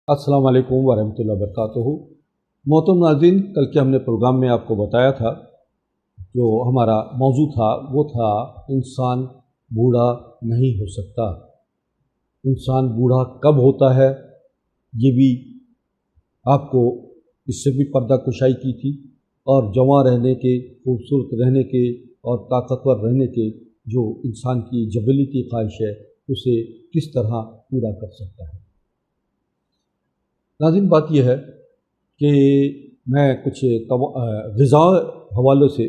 अस्सलाम वालेकुम वरहमतुल्लाहि वबरकातुहू। मोहतरम नाज़रीन, कल के हमने प्रोग्राम में आपको बताया था, जो हमारा मौजू था वो था इंसान बूढ़ा नहीं हो सकता। इंसान बूढ़ा कब होता है, ये भी आपको इससे भी पर्दा कुशाई की थी, और जवां रहने के, खूबसूरत रहने के और ताकतवर रहने के जो इंसान की जबलीती ख्वाहिश है उसे किस तरह पूरा कर सकता है। नाज़रीन, बात यह है कि मैं कुछ ग़िज़ा हवालों से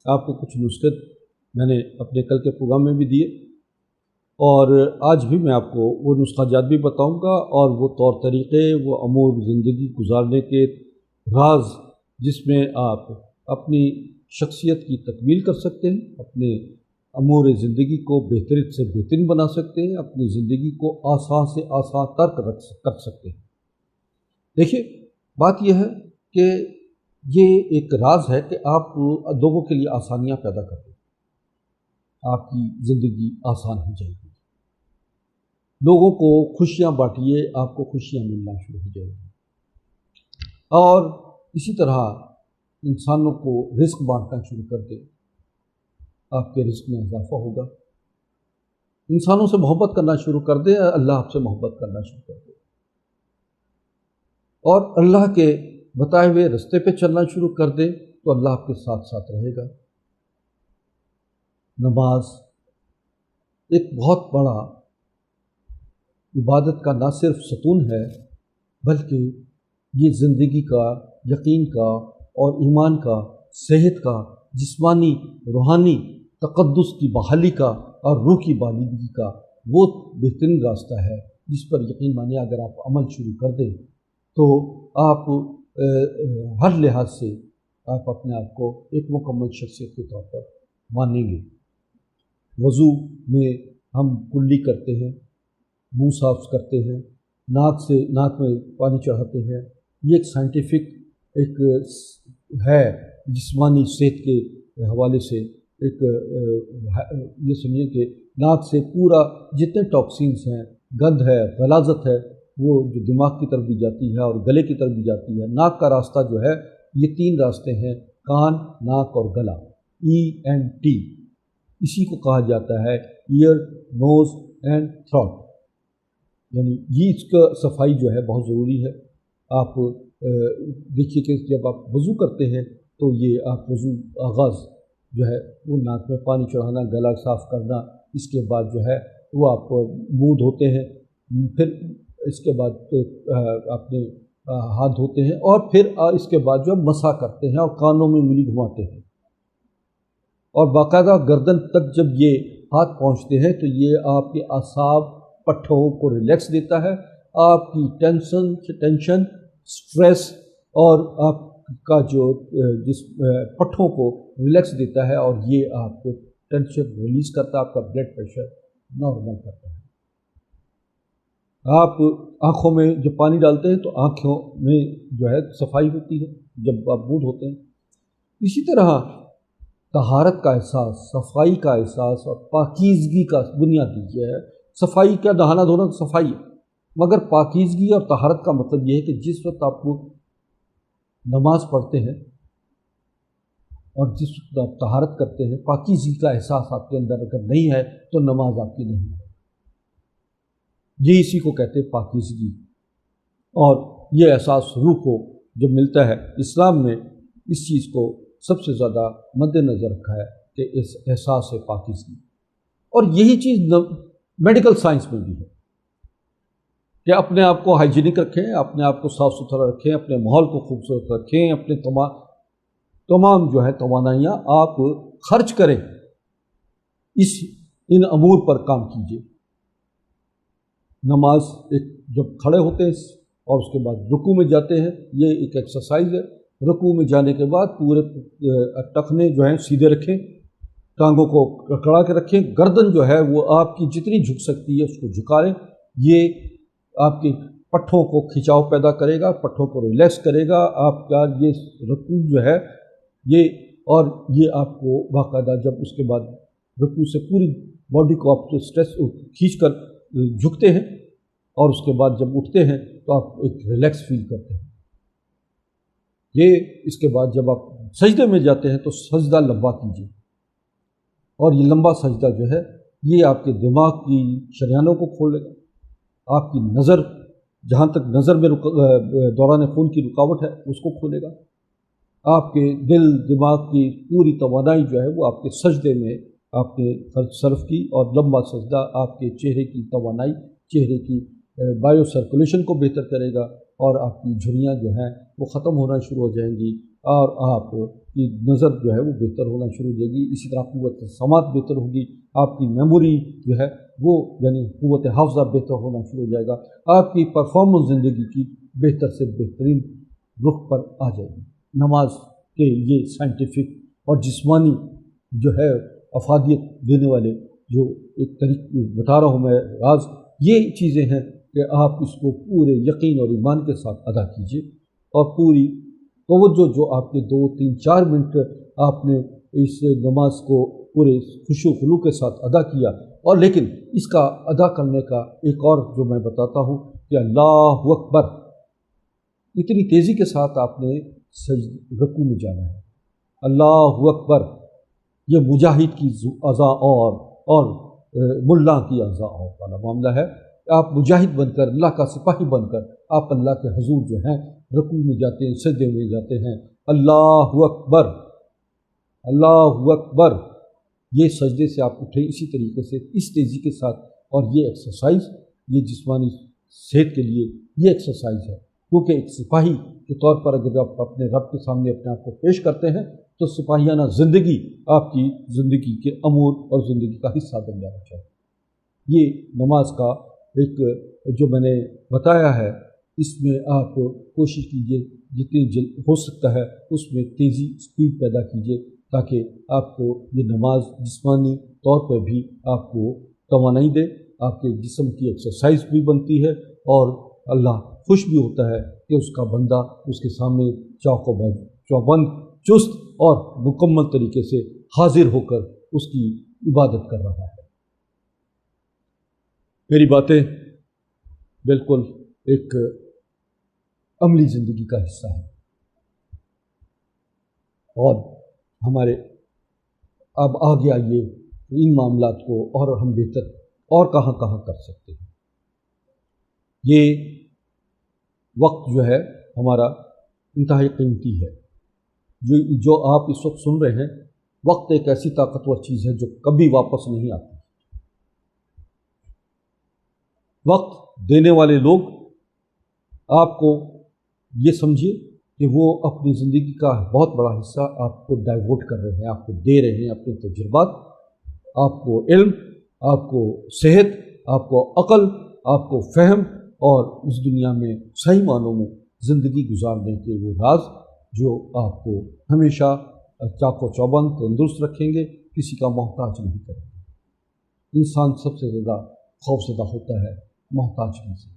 आपको कुछ नुस्खे मैंने अपने कल के प्रोग्राम में भी दिए, और आज भी मैं आपको वो नुस्खा जात भी बताऊंगा, और वो तौर तरीक़े, वो अमूर ज़िंदगी गुजारने के राज जिसमें आप अपनी शख्सियत की तकमील कर सकते हैं, अपने अमूर ज़िंदगी को बेहतरीन से बेहतरीन बना सकते हैं, अपनी ज़िंदगी को आसान से आसान कर सकते हैं। देखिए, बात यह है कि ये एक राज है कि आप लोगों के लिए आसानियाँ पैदा कर दें, आपकी ज़िंदगी आसान हो जाएगी। लोगों को खुशियाँ बांटिए, आपको खुशियाँ मिलना शुरू हो जाएगी। और इसी तरह इंसानों को रिस्क बांटना शुरू कर दें, आपके रिस्क में इजाफा होगा। इंसानों से मोहब्बत करना शुरू कर दे, अल्लाह आपसे मोहब्बत करना शुरू कर दे, और अल्लाह के बताए हुए रास्ते पे चलना शुरू कर दे तो अल्लाह आपके साथ साथ रहेगा। नमाज एक बहुत बड़ा इबादत का ना सिर्फ सतून है, बल्कि ये ज़िंदगी का, यकीन का और ईमान का, सेहत का, जिस्मानी रूहानी तक़द्दुस की बहाली का और रूह की बालिदगी का वो बेहतरीन रास्ता है जिस पर यकीन मानिए अगर आप अमल शुरू कर दें तो आप हर लिहाज से आप अपने आप को एक मुकम्मल शख्सियत के तौर पर मानेंगे। वज़ू में हम कुल्ली करते हैं, मुंह साफ करते हैं, नाक में पानी चढ़ाते हैं। ये एक साइंटिफिक एक है, जिस्मानी सेहत के हवाले से एक ये समझिए कि नाक से पूरा जितने टॉक्सिन्स हैं, गंध है, गलाज़त है, वो जो दिमाग की तरफ भी जाती है और गले की तरफ भी जाती है। नाक का रास्ता जो है, ये 3 रास्ते हैं, कान, नाक और गला, ENT। इसी को कहा जाता है ईयर, नोज़ एंड थ्रोट। यानी ये इसका सफाई जो है बहुत ज़रूरी है। आप देखिए कि जब आप वज़ू करते हैं तो ये आप वज़ू आगाज़ जो है वो नाक में पानी चढ़ाना, गला साफ़ करना, इसके बाद जो है वो आप मुँह धोते हैं, फिर इसके बाद अपने हाथ धोते हैं, और फिर इसके बाद जो मसा करते हैं और कानों में उंगली घुमाते हैं, और बाकायदा गर्दन तक जब ये हाथ पहुंचते हैं तो ये आपके आसाब पट्ठों को रिलैक्स देता है, आपकी टेंशन, स्ट्रेस और आपका जो जिस पट्ठों को रिलैक्स देता है, और ये आपको टेंशन रिलीज़ करता है, आपका ब्लड प्रेशर नॉर्मल करता है। आप आँखों में जब पानी डालते हैं तो आँखों में जो है सफाई होती है जब आप मुँह धोते हैं। इसी तरह तहारत का एहसास, सफाई का एहसास और पाकीज़गी का बुनियादी ये है। सफाई क्या, नहाना धोना सफाई है, मगर पाकीज़गी और तहारत का मतलब ये है कि जिस वक्त आप नमाज पढ़ते हैं और जिस वक्त आप तहारत करते हैं, पाकीज़गी का एहसास आपके अंदर अगर नहीं है तो नमाज आपकी नहीं है। ये इसी को कहते हैं पाकीज़गी, और ये एहसास रूह को जो मिलता है, इस्लाम में इस चीज़ को सबसे ज़्यादा मद्देनज़र रखा है कि इस एहसास है पाकीज़गी। और यही चीज़ मेडिकल साइंस में भी है कि अपने आप को हाइजीनिक रखें, अपने आप को साफ़ सुथरा रखें, अपने माहौल को खूबसूरत रखें, अपने तमाम जो है तवानाइयाँ आप खर्च करें, इन अमूर पर काम कीजिए। नमाज एक जब खड़े होते हैं और उसके बाद रुकू में जाते हैं, ये एक एक्सरसाइज है। रुकू में जाने के बाद पूरे टखने जो हैं सीधे रखें, टांगों को कड़ा के रखें, गर्दन जो है वो आपकी जितनी झुक सकती है उसको झुका लें। ये आपके पट्ठों को खिंचाव पैदा करेगा, पट्ठों को रिलैक्स करेगा। आपका ये रुकू जो है ये आपको बाकायदा जब उसके बाद रुकू से पूरी बॉडी को आप स्ट्रेस खींच कर झुकते हैं اور اس کے بعد جب اٹھتے ہیں تو آپ ایک ریلیکس فیل کرتے ہیں۔ یہ اس کے بعد جب آپ سجدے میں جاتے ہیں تو سجدہ لمبا کیجیے، اور یہ لمبا سجدہ جو ہے یہ آپ کے دماغ کی شریانوں کو کھولے گا، آپ کی نظر جہاں تک نظر میں دوران خون کی رکاوٹ ہے اس کو کھولے گا، آپ کے دل دماغ کی پوری توانائی جو ہے وہ آپ کے سجدے میں آپ نے صرف کی، اور لمبا سجدہ آپ کے چہرے کی توانائی، چہرے کی بایو سرکولیشن کو بہتر کرے گا، اور آپ کی جھریاں جو ہیں وہ ختم ہونا شروع ہو جائیں گی، اور آپ کی نظر جو ہے وہ بہتر ہونا شروع ہو جائے گی۔ اسی طرح قوت سماعت بہتر ہوگی، آپ کی میموری جو ہے وہ یعنی قوت حافظہ بہتر ہونا شروع ہو جائے گا، آپ کی پرفارمنس زندگی کی بہتر سے بہترین رخ پر آ جائے گی۔ نماز کے یہ سائنٹیفک اور جسمانی جو ہے افادیت دینے والے جو ایک طریقے بتا رہا ہوں میں راز، یہ چیزیں ہیں کہ آپ اس کو پورے یقین اور ایمان کے ساتھ ادا کیجیے، اور پوری توجہ جو آپ کے 2 3 4 منٹ آپ نے اس نماز کو پورے خوشو خلوص کے ساتھ ادا کیا، اور لیکن اس کا ادا کرنے کا ایک اور جو میں بتاتا ہوں کہ اللہ اکبر، اتنی تیزی کے ساتھ آپ نے رکوع میں جانا ہے۔ اللہ اکبر یہ مجاہد کی اذا اور ملا کی اذا والا معاملہ ہے۔ آپ مجاہد بن کر، اللہ کا سپاہی بن کر آپ اللہ کے حضور جو ہیں رکوع میں جاتے ہیں، سجدے میں جاتے ہیں۔ اللہ اکبر، اللہ اکبر، یہ سجدے سے آپ اٹھیں اسی طریقے سے اس تیزی کے ساتھ، اور یہ ایکسرسائز یہ جسمانی صحت کے لیے یہ ایکسرسائز ہے، کیونکہ ایک سپاہی کے طور پر اگر آپ اپنے رب کے سامنے اپنے آپ کو پیش کرتے ہیں تو سپاہیانہ زندگی آپ کی زندگی کے امور اور زندگی کا حصہ بن جانا چاہیے۔ یہ نماز کا ایک جو میں نے بتایا ہے، اس میں آپ کوشش کیجیے جتنی جلد ہو سکتا ہے اس میں تیزی سپیڈ پیدا کیجیے، تاکہ آپ کو یہ نماز جسمانی طور پر بھی آپ کو توانائی دے، آپ کے جسم کی ایکسرسائز بھی بنتی ہے، اور اللہ خوش بھی ہوتا ہے کہ اس کا بندہ اس کے سامنے چوبند چست اور مکمل طریقے سے حاضر ہو کر اس کی عبادت کر رہا ہے۔ میری باتیں بالکل ایک عملی زندگی کا حصہ ہے، اور ہمارے اب آگے آئیے ان معاملات کو اور ہم بہتر اور کہاں کہاں کر سکتے ہیں۔ یہ وقت جو ہے ہمارا انتہائی قیمتی ہے، جو آپ اس وقت سن رہے ہیں، وقت ایک ایسی طاقتور چیز ہے جو کبھی واپس نہیں آتی۔ وقت دینے والے لوگ آپ کو یہ سمجھیے کہ وہ اپنی زندگی کا بہت بڑا حصہ آپ کو ڈائیورٹ کر رہے ہیں، آپ کو دے رہے ہیں اپنے تجربات، آپ کو علم، آپ کو صحت، آپ کو عقل، آپ کو فہم، اور اس دنیا میں صحیح معنوں میں زندگی گزارنے کے وہ راز جو آپ کو ہمیشہ چاق و چوبند تندرست رکھیں گے، کسی کا محتاج نہیں کریں گے۔ انسان سب سے زیادہ خوفزدہ ہوتا ہے محتاجگی سے،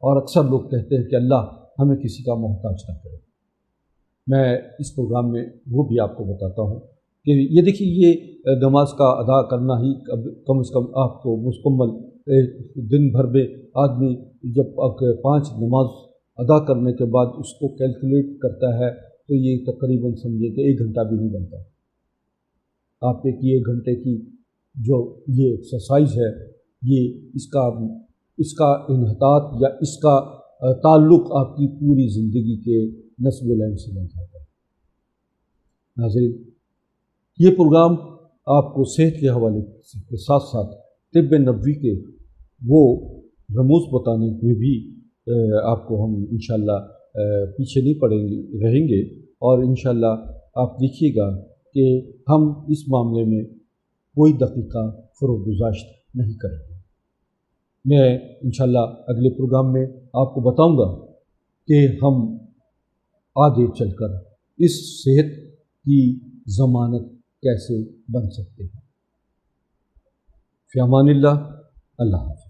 اور اکثر لوگ کہتے ہیں کہ اللہ ہمیں کسی کا محتاج نہ کرے۔ میں اس پروگرام میں وہ بھی آپ کو بتاتا ہوں کہ یہ دیکھیے، یہ نماز کا ادا کرنا ہی کم از کم آپ کو مکمل دن بھر میں آدمی جب 5 نماز ادا کرنے کے بعد اس کو کیلکولیٹ کرتا ہے تو یہ تقریباً سمجھے کہ 1 گھنٹہ بھی نہیں بنتا۔ آپ کے 1 گھنٹے کی جو یہ ایکسرسائز ہے، یہ اس کا انحطاط یا اس کا تعلق آپ کی پوری زندگی کے نصب العین سے بن جاتا ہے۔ ناظرین، یہ پروگرام آپ کو صحت کے حوالے کے ساتھ ساتھ طب نبوی کے وہ رموز بتانے میں بھی آپ کو ہم انشاءاللہ پیچھے نہیں رہیں گے، اور انشاءاللہ آپ دیکھیے گا کہ ہم اس معاملے میں کوئی دقیقہ فروغ گزاشت نہیں کریں گے۔ میں انشاءاللہ اگلے پروگرام میں آپ کو بتاؤں گا کہ ہم آگے چل کر اس صحت کی ضمانت کیسے بن سکتے ہیں۔ فی امان اللہ، اللہ حافظ۔